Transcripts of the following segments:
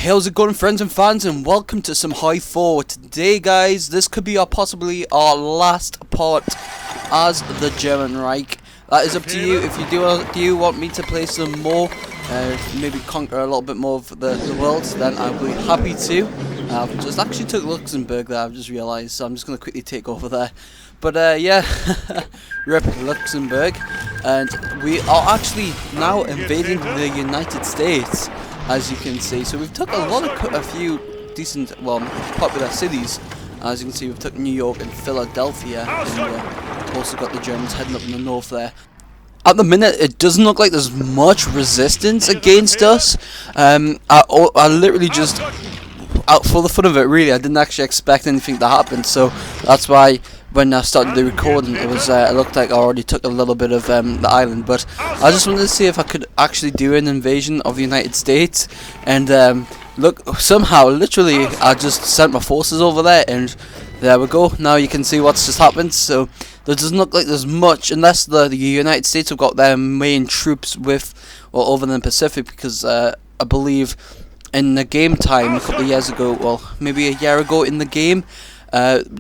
How's it going, friends and fans, and welcome to some High 4. Today, guys, this could be possibly our last part as the German Reich. That is up to you. If you do you want me to play some more, maybe conquer a little bit more of the world, then I'll be happy to. I've just actually took Luxembourg there, I've just realised, so I'm just going to quickly take over there. But yeah, rip Luxembourg, and we are actually now invading the United States, as you can see. So we've took a few decent, well, popular cities. As you can see, we've took New York and Philadelphia, and also got the Germans heading up in the north there. At the minute, it doesn't look like there's much resistance against us. I literally just, out for the fun of it, really, I didn't actually expect anything to happen. So that's why when I started the recording, it looked like I already took a little bit of the island. But I just wanted to see if I could actually do an invasion of the United States. And look, somehow, literally, I just sent my forces over there, and there we go. Now you can see what's just happened. So there doesn't look like there's much, unless the United States have got their main troops over in the Pacific, because I believe in the game time a couple of years ago, well, maybe a year ago in the game,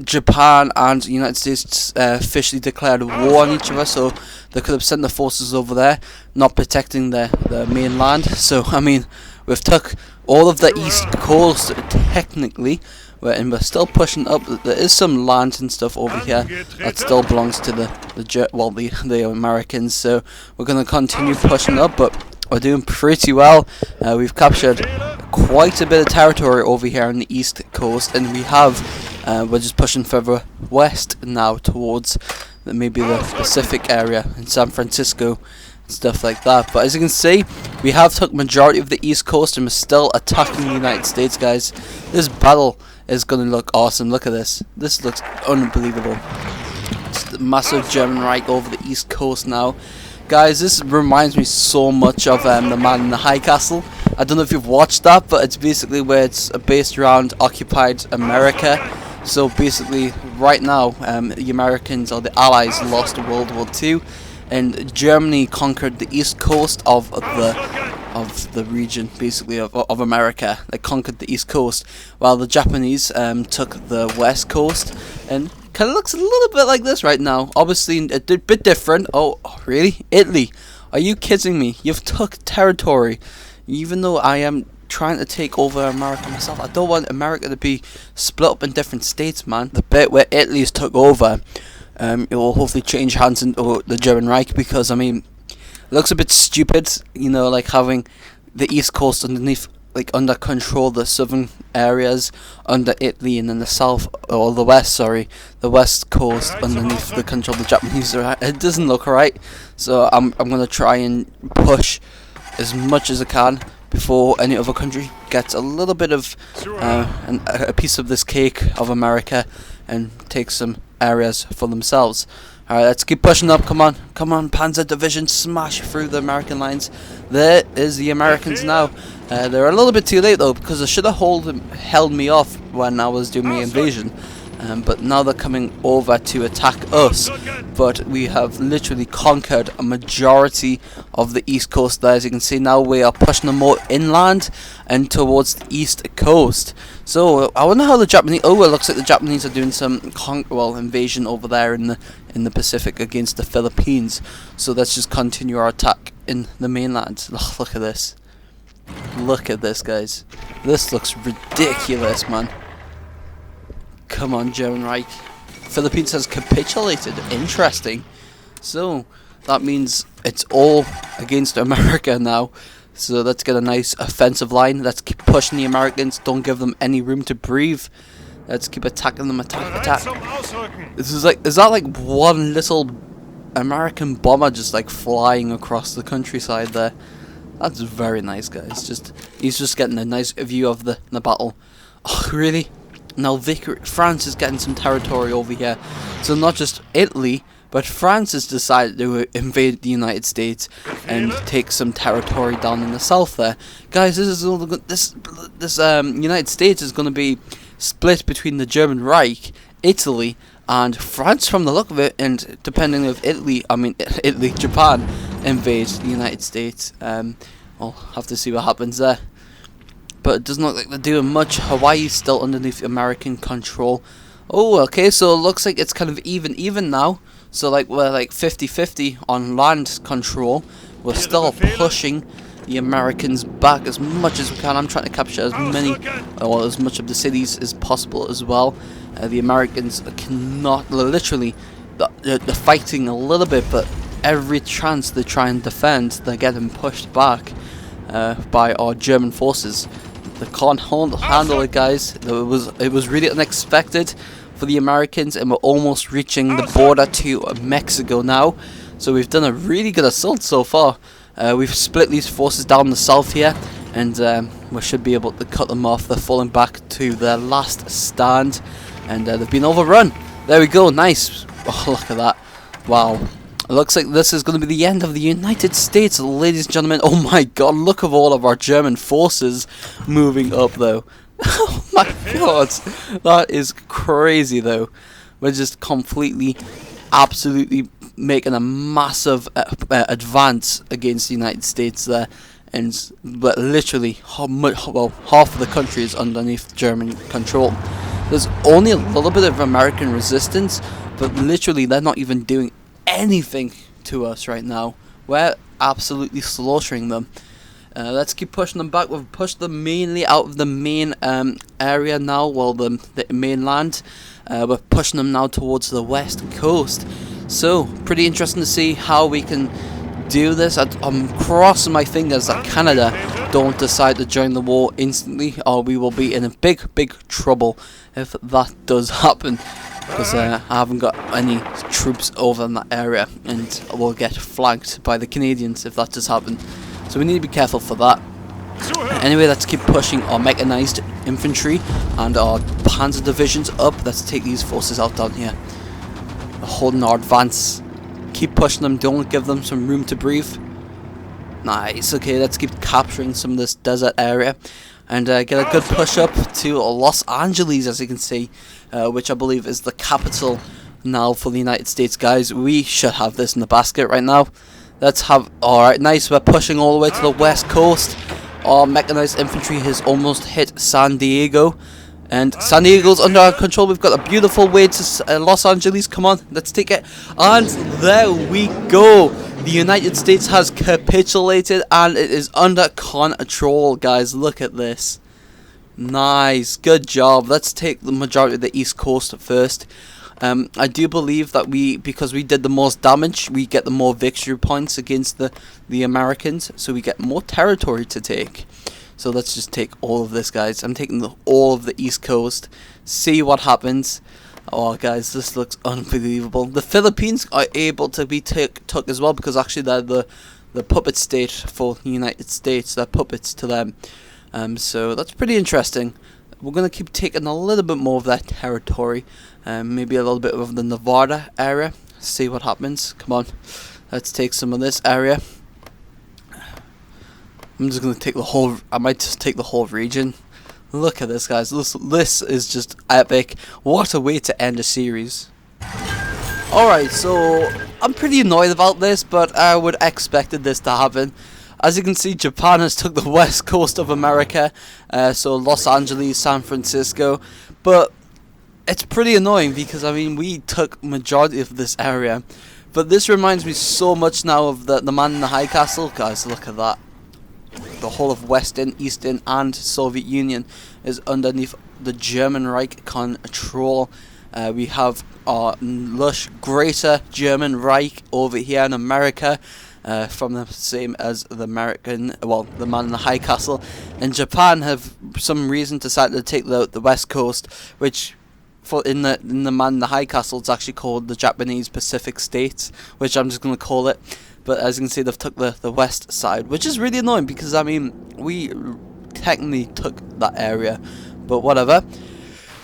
Japan and the United States officially declared war on each other, so they could have sent the forces over there, not protecting the mainland. So I mean, we've took all of the east coast technically, and we're still pushing up. There is some land and stuff over here that still belongs to the Americans, so we're going to continue pushing up, but we're doing pretty well. We've captured quite a bit of territory over here on the east coast, and we're just pushing further west now towards maybe the Pacific area in San Francisco, stuff like that. But as you can see, we have took majority of the east coast, and we're still attacking the United States, guys. This battle is going to look awesome. Look at this. This looks unbelievable. It's the massive German Reich over the east coast now. Guys, this reminds me so much of The Man in the High Castle. I don't know if you've watched that, but it's basically where it's based around occupied America. So basically, right now, the Americans, or the Allies, lost World War II, and Germany conquered the east coast of the region, basically of America. They conquered the east coast, while the Japanese took the west coast, and kind of looks a little bit like this right now. Obviously a bit different. Oh really? Italy? Are you kidding me? You've took territory, even though I am trying to take over America myself. I don't want America to be split up in different states, man. The bit where Italy's took over, it will hopefully change hands into the German Reich, because I mean, it looks a bit stupid, you know, like having the east coast underneath, like under control, the southern areas under Italy, and then the south, or the west coast underneath the control of the Japanese. It doesn't look right, so I'm gonna try and push as much as I can before any other country gets a little bit of a piece of this cake of America and take some areas for themselves. Alright, let's keep pushing up. Come on, Panzer Division, smash through the American lines. There is the Americans now. They're a little bit too late though, because they should have held me off when I was doing my invasion. But now they're coming over to attack us. But we have literally conquered a majority of the east coast there. As you can see, now we are pushing them more inland and towards the east coast. So I wonder how the Japanese. Oh, it looks like the Japanese are doing some invasion over there in the Pacific against the Philippines. So let's just continue our attack in the mainland. Oh, look at this. Look at this, guys. This looks ridiculous, man. Come on, German Reich. Philippines has capitulated. Interesting. So that means it's all against America now. So let's get a nice offensive line. Let's keep pushing the Americans. Don't give them any room to breathe. Let's keep attacking them. Attack. Is that like one little American bomber just like flying across the countryside there? That's very nice, guys. He's just getting a nice view of the battle. Oh, really? Now France is getting some territory over here. So not just Italy, but France has decided to invade the United States and take some territory down in the south there. Guys, this United States is going to be split between the German Reich, Italy, and France from the look of it. And depending if Japan invades the United States, we'll have to see what happens there. but it doesn't look like they're doing much. Hawaii's still underneath American control. Oh, okay, so it looks like it's kind of even now. So like we're like 50-50 on land control. We're still pushing the Americans back as much as we can. I'm trying to capture as many or as much of the cities as possible as well. The Americans cannot, literally, they're fighting a little bit, but every chance they try and defend, they're getting pushed back by our German forces. They can't handle it, guys. It was really unexpected for the Americans, and we're almost reaching the border to Mexico now. So we've done a really good assault so far. We've split these forces down the south here, and we should be able to cut them off. They're falling back to their last stand, and they've been overrun. There we go, nice. Oh, look at that. Wow. It looks like this is going to be the end of the United States, ladies and gentlemen. Oh my god, look at all of our German forces moving up, though. Oh my god. That is crazy, though. We're just completely, absolutely making a massive advance against the United States there. But literally, half of the country is underneath German control. There's only a little bit of American resistance, but literally they're not even doing anything to us right now. We're absolutely slaughtering them. Let's keep pushing them back. We've pushed them mainly out of the main area now, well, the mainland. We're pushing them now towards the west coast. So, pretty interesting to see how we can do this. I'm crossing my fingers that Canada don't decide to join the war instantly, or we will be in a big trouble if that does happen. Because I haven't got any troops over in that area, and we'll get flanked by the Canadians if that does happen. So we need to be careful for that. Anyway, let's keep pushing our mechanized infantry and our panzer divisions up. Let's take these forces out down here. We're holding our advance. Keep pushing them, don't give them some room to breathe. Nice, okay, let's keep capturing some of this desert area. And get a good push up to Los Angeles, as you can see, which I believe is the capital now for the United States, guys. We should have this in the basket right now. Let's have, alright, nice, we're pushing all the way to the west coast. Our mechanized infantry has almost hit San Diego. And San Diego's under our control. We've got a beautiful way to Los Angeles. Come on, let's take it. And there we go. The United States has capitulated and it is under control, guys. Look at this. Nice, good job. Let's take the majority of the East Coast first. I do believe that because we did the most damage, we get the more victory points against the Americans, so we get more territory to take. So let's just take all of this, guys. I'm taking all of the East Coast. See what happens. Oh, guys, this looks unbelievable. The Philippines are able to be took as well, because actually they're the puppet state for the United States. They're puppets to them. So that's pretty interesting. We're going to keep taking a little bit more of that territory. Maybe a little bit of the Nevada area. See what happens. Come on. Let's take some of this area. I'm just going to take the whole... I might just take the whole region. Look at this, guys. This is just epic. What a way to end a series. Alright, so I'm pretty annoyed about this, but I would expected this to happen. As you can see, Japan has took the west coast of America, so Los Angeles, San Francisco, but it's pretty annoying because, I mean, we took majority of this area, but this reminds me so much now of the man in the high castle. Guys, look at that. The whole of Western, Eastern, and Soviet Union is underneath the German Reich control. We have our lush, greater German Reich over here in America. From the same as the American, well, the man in the high castle. And Japan have some reason decided to take the west coast, which in the man in the high castle, it's actually called the Japanese Pacific States, which I'm just going to call it. But as you can see, they've took the west side, which is really annoying because, I mean, we technically took that area, but whatever.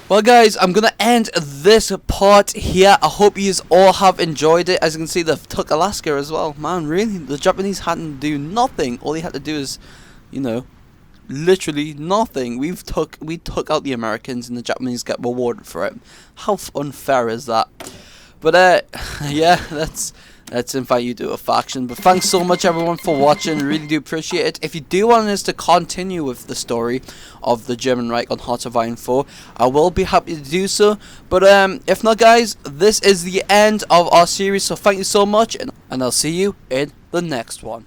Well, guys, I'm going to end this part here. I hope you all have enjoyed it. As you can see, they've took Alaska as well. Man, really, the Japanese hadn't to do nothing. All they had to do is, you know, literally nothing. We took out the Americans and the Japanese get rewarded for it. How unfair is that? But, yeah, that's let's invite you to a faction. But thanks so much everyone for watching, really do appreciate it. If you do want us to continue with the story of the German Reich on Hearts of Iron 4, I will be happy to do so. But if not guys, this is the end of our series, so thank you so much, and I'll see you in the next one.